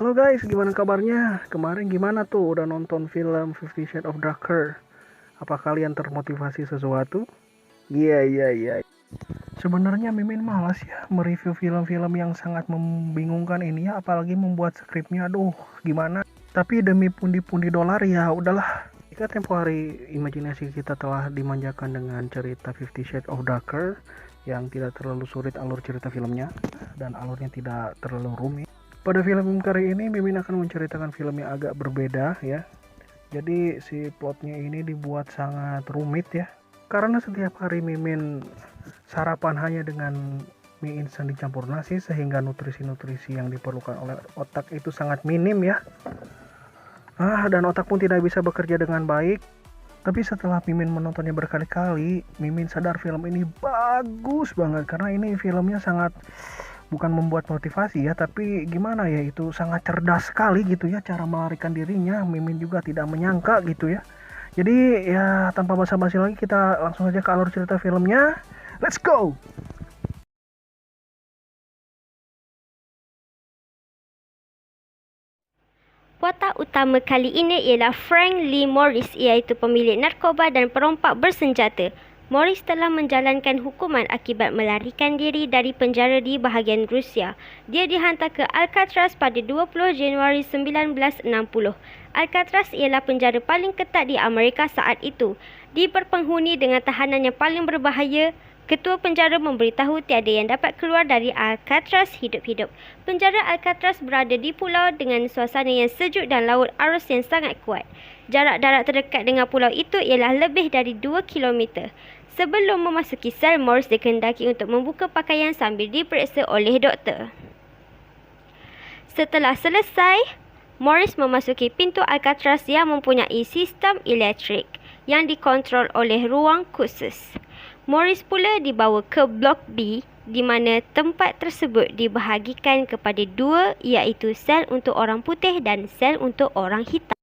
Halo guys, gimana kabarnya? Kemarin gimana tuh? Udah nonton film Fifty Shades of Darker? Apa kalian termotivasi sesuatu? Iya. Sebenarnya Mimin malas ya mereview film-film yang sangat membingungkan ini ya, apalagi membuat skripnya. Aduh, gimana? Tapi demi pundi-pundi dolar ya udahlah. Jika tempo hari imajinasi kita telah dimanjakan dengan cerita Fifty Shades of Darker yang tidak terlalu sulit alur cerita filmnya dan alurnya tidak terlalu rumit. Pada film kali ini Mimin akan menceritakan film yang agak berbeda ya. Jadi si plotnya ini dibuat sangat rumit ya. Karena setiap hari Mimin sarapan hanya dengan mie instan dicampur nasi sehingga nutrisi-nutrisi yang diperlukan oleh otak itu sangat minim ya. Dan otak pun tidak bisa bekerja dengan baik. Tapi setelah Mimin menontonnya berkali-kali, Mimin sadar film ini bagus banget karena ini filmnya sangat bukan membuat motivasi ya, tapi gimana ya, itu sangat cerdas sekali gitu ya cara melarikan dirinya. Mimin juga tidak menyangka gitu ya. Jadi ya tanpa basa-basi lagi kita langsung aja ke alur cerita filmnya. Let's go! Watak utama kali ini ialah Frank Lee Morris, iaitu pemilik narkoba dan perompak bersenjata. Morris telah menjalankan hukuman akibat melarikan diri dari penjara di bahagian Rusia. Dia dihantar ke Alcatraz pada 20 Januari 1960. Alcatraz ialah penjara paling ketat di Amerika saat itu. Diperpenghuni dengan tahanan yang paling berbahaya. Ketua penjara memberitahu tiada yang dapat keluar dari Alcatraz hidup-hidup. Penjara Alcatraz berada di pulau dengan suasana yang sejuk dan laut arus yang sangat kuat. Jarak darat terdekat dengan pulau itu ialah lebih dari 2 km. Sebelum memasuki sel, Morris dikehendaki untuk membuka pakaian sambil diperiksa oleh doktor. Setelah selesai, Morris memasuki pintu Alcatraz yang mempunyai sistem elektrik yang dikontrol oleh ruang khusus. Morris pula dibawa ke Blok B di mana tempat tersebut dibahagikan kepada dua, iaitu sel untuk orang putih dan sel untuk orang hitam.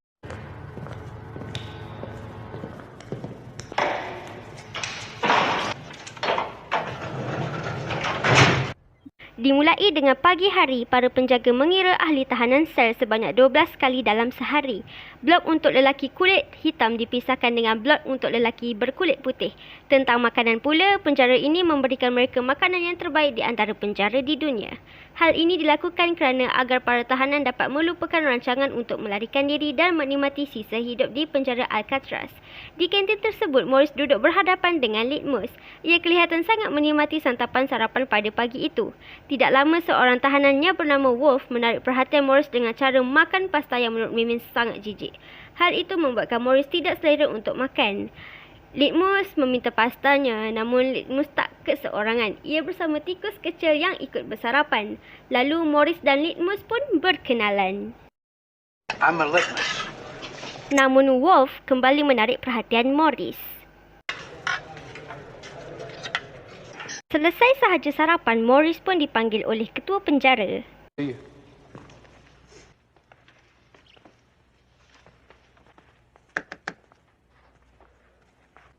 Dimulai dengan pagi hari, para penjaga mengira ahli tahanan sel sebanyak 12 kali dalam sehari. Blok untuk lelaki kulit hitam dipisahkan dengan blok untuk lelaki berkulit putih. Tentang makanan pula, penjara ini memberikan mereka makanan yang terbaik di antara penjara di dunia. Hal ini dilakukan kerana agar para tahanan dapat melupakan rancangan untuk melarikan diri dan menikmati sisa hidup di penjara Alcatraz. Di kantin tersebut, Morris duduk berhadapan dengan Litmus. Ia kelihatan sangat menikmati santapan sarapan pada pagi itu. Tidak lama seorang tahanan yang bernama Wolf menarik perhatian Morris dengan cara makan pasta yang menurut Mimin sangat jijik. Hal itu membuatkan Morris tidak selera untuk makan. Litmus meminta pastanya, namun Litmus tak keseorangan. Ia bersama tikus kecil yang ikut bersarapan. Lalu Morris dan Litmus pun berkenalan. I'm a litmus. Namun Wolf kembali menarik perhatian Morris. Selesai sahaja sarapan, Morris pun dipanggil oleh ketua penjara.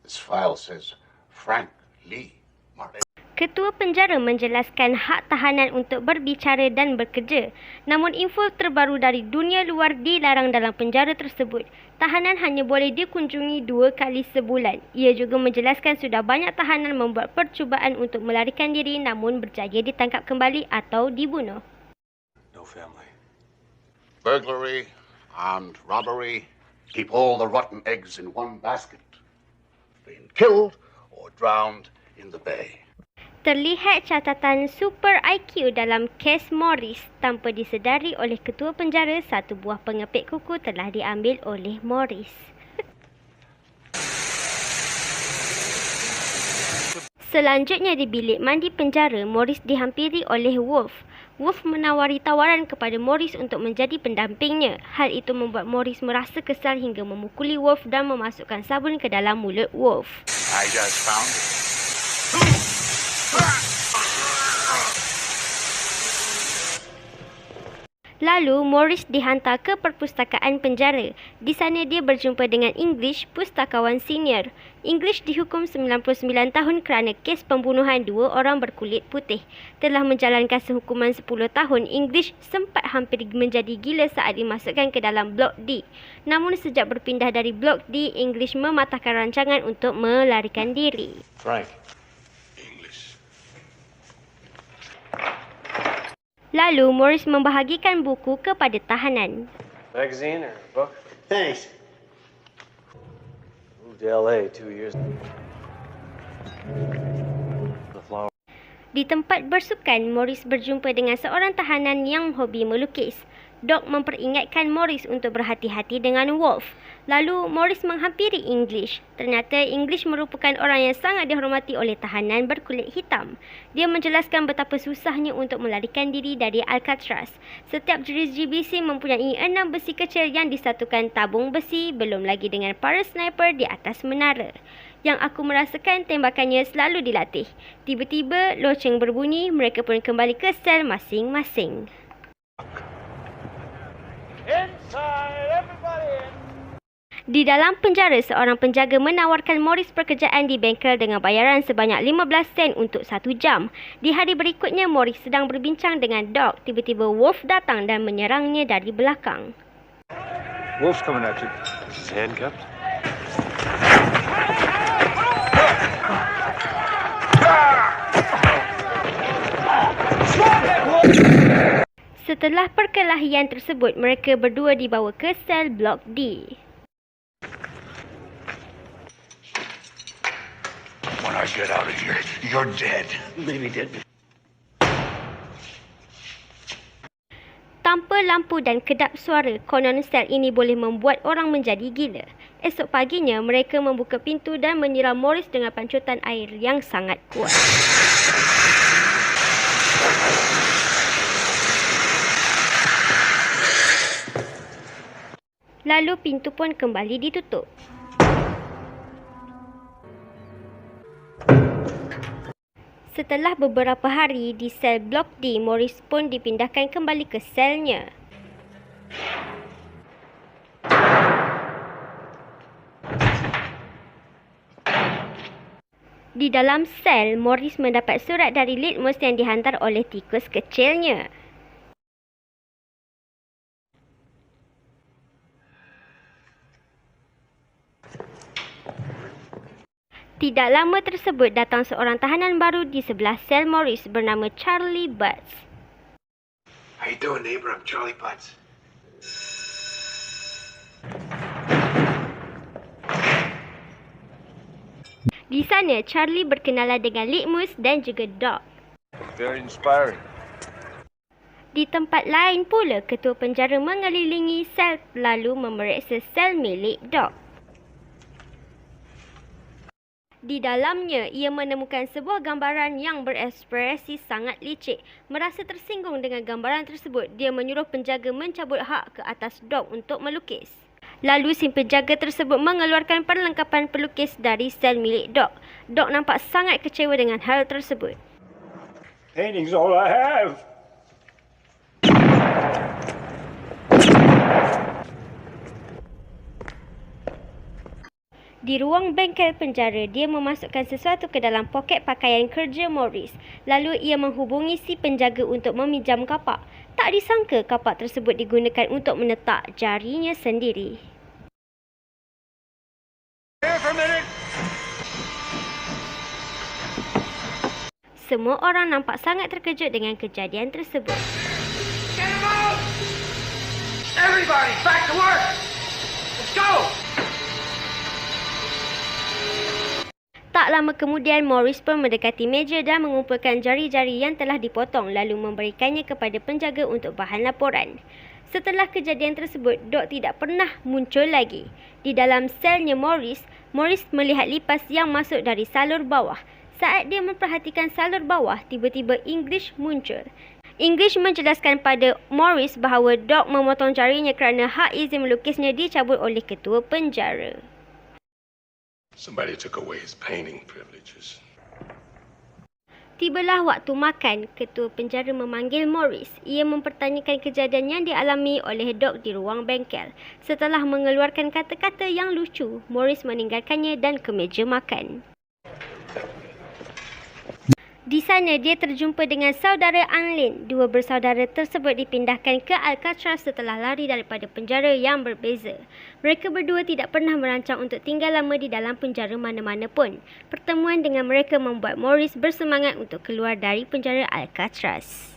This file says Frank Lee Morris. Ketua penjara menjelaskan hak tahanan untuk berbicara dan bekerja. Namun info terbaru dari dunia luar dilarang dalam penjara tersebut. Tahanan hanya boleh dikunjungi 2 kali sebulan. Ia juga menjelaskan sudah banyak tahanan membuat percubaan untuk melarikan diri namun berjaya ditangkap kembali atau dibunuh. No family. Burglary, armed robbery, keep all the rotten eggs in one basket. Been killed or drowned in the bay. Terlihat catatan super IQ dalam kes Morris. Tanpa disedari oleh ketua penjara, satu buah pengepit kuku telah diambil oleh Morris. Selanjutnya di bilik mandi penjara, Morris dihampiri oleh Wolf. Wolf menawari tawaran kepada Morris untuk menjadi pendampingnya. Hal itu membuat Morris merasa kesal hingga memukuli Wolf dan memasukkan sabun ke dalam mulut Wolf. I just found it. Lalu, Morris dihantar ke perpustakaan penjara. Di sana dia berjumpa dengan English, pustakawan senior. English dihukum 99 tahun kerana kes pembunuhan 2 orang berkulit putih. Telah menjalankan sehukuman 10 tahun, English sempat hampir menjadi gila saat dimasukkan ke dalam Blok D. Namun sejak berpindah dari Blok D, English mematahkan rancangan untuk melarikan diri. Frank. English. Lalu, Morris membahagikan buku kepada tahanan. Magazine or book? Thanks. Moved to LA 2 years. The flower. Di tempat bersukan, Morris berjumpa dengan seorang tahanan yang hobi melukis. Doc memperingatkan Morris untuk berhati-hati dengan Wolf. Lalu, Morris menghampiri English. Ternyata English merupakan orang yang sangat dihormati oleh tahanan berkulit hitam. Dia menjelaskan betapa susahnya untuk melarikan diri dari Alcatraz. Setiap jenis besi mempunyai 6 besi kecil yang disatukan tabung besi, belum lagi dengan para sniper di atas menara. Yang aku merasakan tembakannya selalu dilatih. Tiba-tiba, loceng berbunyi, mereka pun kembali ke sel masing-masing. Di dalam penjara, seorang penjaga menawarkan Morris pekerjaan di bengkel dengan bayaran sebanyak 15 sen untuk 1 jam. Di hari berikutnya, Morris sedang berbincang dengan Doc. Tiba-tiba Wolf datang dan menyerangnya dari belakang. Wolf's coming at you. Is he handcuffed? Setelah perkelahian tersebut, mereka berdua dibawa ke sel Blok D. When I get out of here, you're dead. Maybe dead. Tanpa lampu dan kedap suara, konon sel ini boleh membuat orang menjadi gila. Esok paginya, mereka membuka pintu dan menyiram Morris dengan pancutan air yang sangat kuat. Lalu pintu pun kembali ditutup. Setelah beberapa hari di sel Blok D, Morris pun dipindahkan kembali ke selnya. Di dalam sel, Morris mendapat surat dari Litmus yang dihantar oleh tikus kecilnya. Tidak lama tersebut, datang seorang tahanan baru di sebelah sel Morris bernama Charlie Butts. How you doing, neighbor? I'm Charlie Butts. Di sana, Charlie berkenalan dengan Litmus dan juga Doc. Very inspiring. Di tempat lain pula, ketua penjara mengelilingi sel lalu memeriksa sel milik Doc. Di dalamnya, ia menemukan sebuah gambaran yang berekspresi sangat licik. Merasa tersinggung dengan gambaran tersebut, dia menyuruh penjaga mencabut hak ke atas Doc untuk melukis. Lalu si penjaga tersebut mengeluarkan perlengkapan pelukis dari sel milik Doc. Doc nampak sangat kecewa dengan hal tersebut. Painting's all I have. Di ruang bengkel penjara, dia memasukkan sesuatu ke dalam poket pakaian kerja Morris. Lalu ia menghubungi si penjaga untuk meminjam kapak. Tak disangka kapak tersebut digunakan untuk menetak jarinya sendiri. Semua orang nampak sangat terkejut dengan kejadian tersebut. Get him out! Everybody, back to work! Let's go! Tak lama kemudian, Morris pun mendekati meja dan mengumpulkan jari-jari yang telah dipotong lalu memberikannya kepada penjaga untuk bahan laporan. Setelah kejadian tersebut, Doc tidak pernah muncul lagi. Di dalam selnya Morris melihat lipas yang masuk dari salur bawah. Saat dia memperhatikan salur bawah, tiba-tiba English muncul. English menjelaskan pada Morris bahawa Doc memotong jarinya kerana hak izin melukisnya dicabut oleh ketua penjara. Somebody took away his painting privileges. Tibalah waktu makan, ketua penjara memanggil Morris. Ia mempertanyakan kejadian yang dialami oleh Doc di ruang bengkel. Setelah mengeluarkan kata-kata yang lucu, Morris meninggalkannya dan ke meja makan. Di sana, dia terjumpa dengan saudara Anlin. Dua bersaudara tersebut dipindahkan ke Alcatraz setelah lari daripada penjara yang berbeza. Mereka berdua tidak pernah merancang untuk tinggal lama di dalam penjara mana-mana pun. Pertemuan dengan mereka membuat Morris bersemangat untuk keluar dari penjara Alcatraz.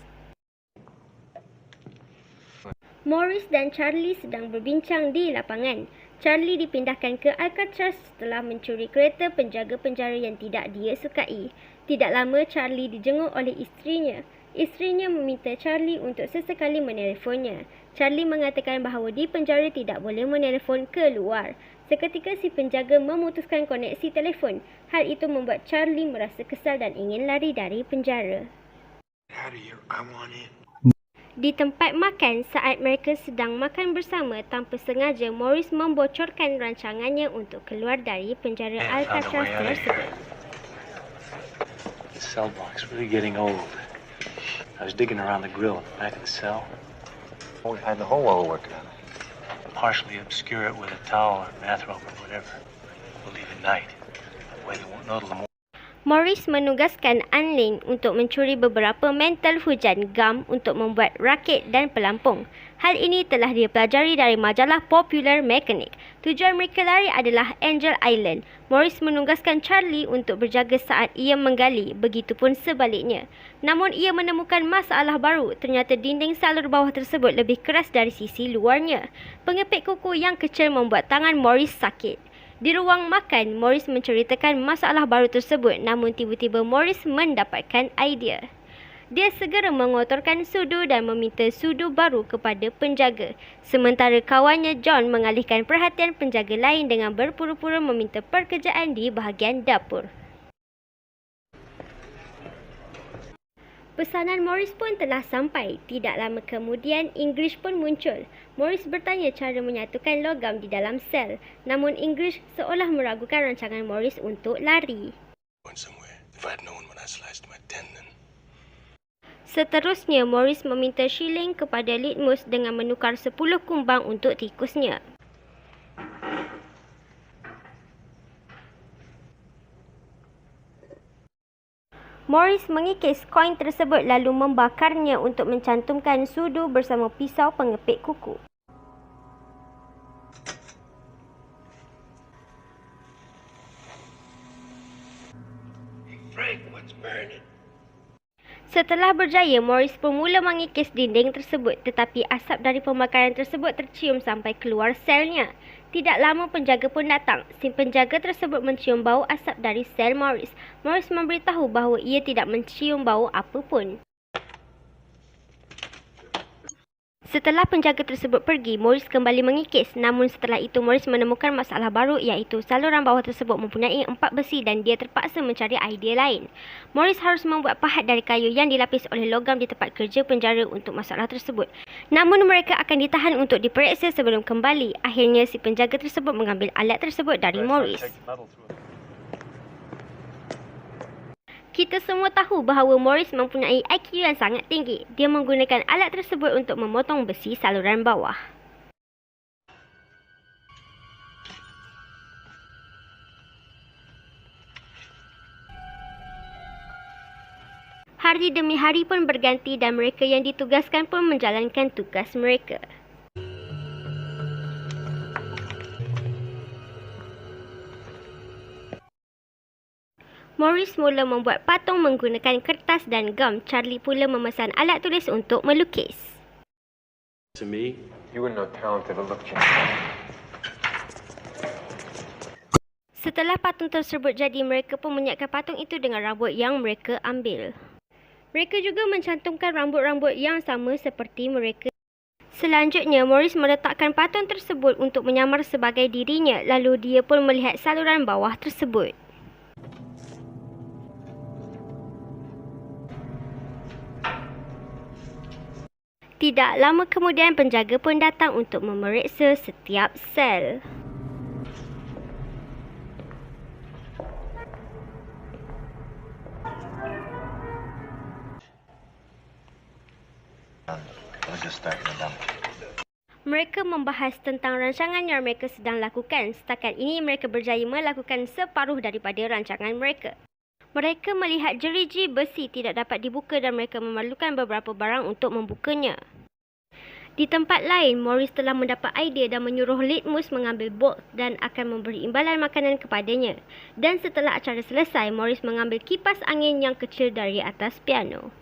Morris dan Charlie sedang berbincang di lapangan. Charlie dipindahkan ke Alcatraz setelah mencuri kereta penjaga penjara yang tidak dia sukai. Tidak lama, Charlie dijenguk oleh isterinya. Isterinya meminta Charlie untuk sesekali menelefonnya. Charlie mengatakan bahawa di penjara tidak boleh menelefon keluar. Seketika si penjaga memutuskan koneksi telefon. Hal itu membuat Charlie merasa kesal dan ingin lari dari penjara. Di tempat makan, saat mereka sedang makan bersama, tanpa sengaja Morris membocorkan rancangannya untuk keluar dari penjara Alcatraz tersebut. The cell block's really getting old. I was digging around the grill in the back of the cell. We had the hole while we worked on it. Partially obscure it with a towel or bathrobe or whatever. We'll leave at night. That way they won't know till the morning. Morris menugaskan Anlin untuk mencuri beberapa mantel hujan gam untuk membuat rakit dan pelampung. Hal ini telah dia pelajari dari majalah Popular Mechanic. Tujuan mereka lari adalah Angel Island. Morris menugaskan Charlie untuk berjaga saat ia menggali, begitupun sebaliknya. Namun ia menemukan masalah baru. Ternyata dinding salur bawah tersebut lebih keras dari sisi luarnya. Pengepit kuku yang kecil membuat tangan Morris sakit. Di ruang makan, Morris menceritakan masalah baru tersebut, namun tiba-tiba Morris mendapatkan idea. Dia segera mengotorkan sudu dan meminta sudu baru kepada penjaga. Sementara kawannya John mengalihkan perhatian penjaga lain dengan berpura-pura meminta pekerjaan di bahagian dapur. Pesanan Morris pun telah sampai. Tidak lama kemudian, English pun muncul. Morris bertanya cara menyatukan logam di dalam sel. Namun English seolah meragukan rancangan Morris untuk lari. Seterusnya, Morris meminta shilling kepada Litmus dengan menukar 10 kumbang untuk tikusnya. Morris mengikis koin tersebut lalu membakarnya untuk mencantumkan sudu bersama pisau pengepit kuku. Setelah berjaya, Morris bermula mengikis dinding tersebut, tetapi asap dari pembakaran tersebut tercium sampai keluar selnya. Tidak lama penjaga pun datang. Si penjaga tersebut mencium bau asap dari sel Morris. Morris memberitahu bahawa ia tidak mencium bau apa pun. Setelah penjaga tersebut pergi, Morris kembali mengikis. Namun setelah itu Morris menemukan masalah baru, iaitu saluran bawah tersebut mempunyai 4 besi dan dia terpaksa mencari idea lain. Morris harus membuat pahat dari kayu yang dilapis oleh logam di tempat kerja penjara untuk masalah tersebut. Namun mereka akan ditahan untuk diperiksa sebelum kembali. Akhirnya si penjaga tersebut mengambil alat tersebut dari Morris. Kita semua tahu bahawa Morris mempunyai IQ yang sangat tinggi. Dia menggunakan alat tersebut untuk memotong besi saluran bawah. Hari demi hari pun berganti dan mereka yang ditugaskan pun menjalankan tugas mereka. Morris mula membuat patung menggunakan kertas dan gam. Charlie pula memesan alat tulis untuk melukis. To me, You wouldn't know talented to look, Jim. Setelah patung tersebut jadi, mereka pun menyiapkan patung itu dengan rambut yang mereka ambil. Mereka juga mencantumkan rambut-rambut yang sama seperti mereka. Selanjutnya, Morris meletakkan patung tersebut untuk menyamar sebagai dirinya. Lalu dia pun melihat saluran bawah tersebut. Tidak lama kemudian, penjaga pun datang untuk memeriksa setiap sel. was just starting to dump. Mereka membahas tentang rancangan yang mereka sedang lakukan. Setakat ini mereka berjaya melakukan separuh daripada rancangan mereka. Mereka melihat jeriji besi tidak dapat dibuka dan mereka memerlukan beberapa barang untuk membukanya. Di tempat lain, Morris telah mendapat idea dan menyuruh Litmus mengambil bolt dan akan memberi imbalan makanan kepadanya. Dan setelah acara selesai, Morris mengambil kipas angin yang kecil dari atas piano.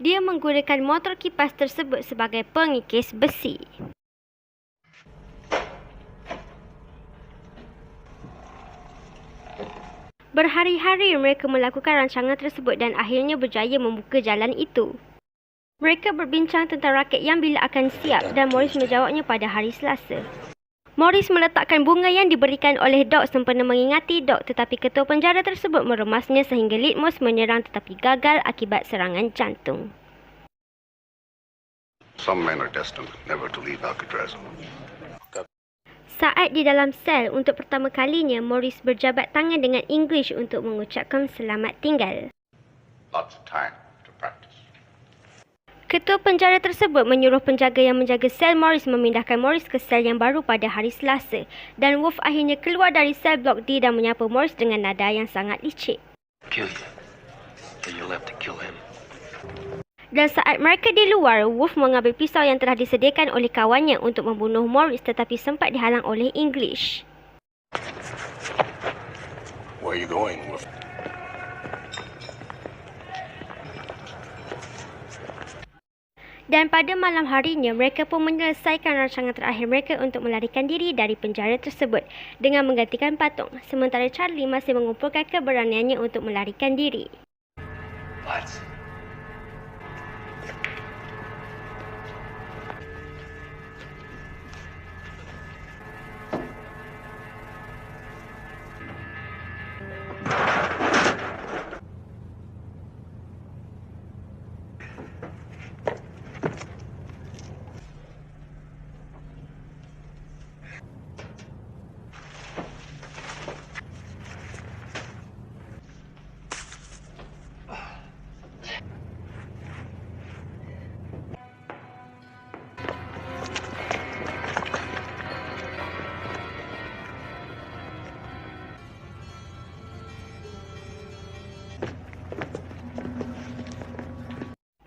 Dia menggunakan motor kipas tersebut sebagai pengikis besi. Berhari-hari mereka melakukan rancangan tersebut dan akhirnya berjaya membuka jalan itu. Mereka berbincang tentang raket yang bila akan siap dan Morris menjawabnya pada hari Selasa. Morris meletakkan bunga yang diberikan oleh Doc sempena mengingati Doc, tetapi ketua penjara tersebut meremasnya sehingga Litmus menyerang tetapi gagal akibat serangan jantung. Some men are destined never to leave Alcatraz. Saat di dalam sel untuk pertama kalinya, Morris berjabat tangan dengan English untuk mengucapkan selamat tinggal. Lots of time to practice. Ketua penjara tersebut menyuruh penjaga yang menjaga sel Morris memindahkan Morris ke sel yang baru pada hari Selasa dan Wolf akhirnya keluar dari sel blok D dan menyapa Morris dengan nada yang sangat licik. Kill you. But you'll have to kill him. Dan saat mereka di luar, Wolf mengambil pisau yang telah disediakan oleh kawannya untuk membunuh Morris tetapi sempat dihalang oleh English. Where are you going, Wolf? Dan pada malam harinya, mereka pun menyelesaikan rancangan terakhir mereka untuk melarikan diri dari penjara tersebut dengan menggantikan patung, sementara Charlie masih mengumpulkan keberaniannya untuk melarikan diri. What?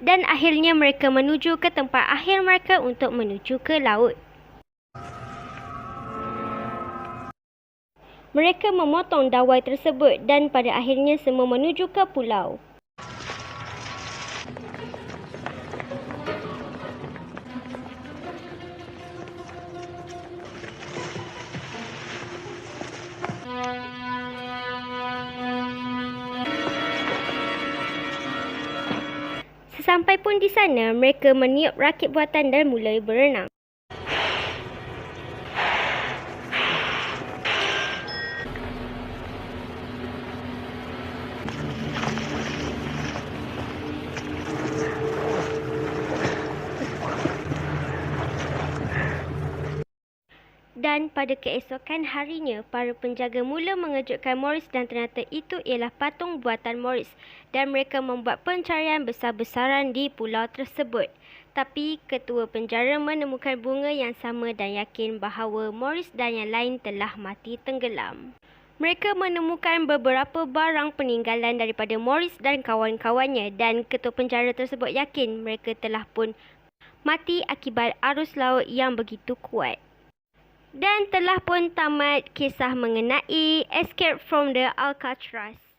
Dan akhirnya mereka menuju ke tempat akhir mereka untuk menuju ke laut. Mereka memotong dawai tersebut dan pada akhirnya semua menuju ke pulau. Sesampai pun di sana, mereka meniup rakit buatan dan mulai berenang. Dan pada keesokan harinya, para penjaga mula mengejutkan Morris dan ternyata itu ialah patung buatan Morris dan mereka membuat pencarian besar-besaran di pulau tersebut. Tapi ketua penjara menemukan bunga yang sama dan yakin bahawa Morris dan yang lain telah mati tenggelam. Mereka menemukan beberapa barang peninggalan daripada Morris dan kawan-kawannya dan ketua penjara tersebut yakin mereka telah pun mati akibat arus laut yang begitu kuat. Dan telah pun tamat kisah mengenai Escape from the Alcatraz.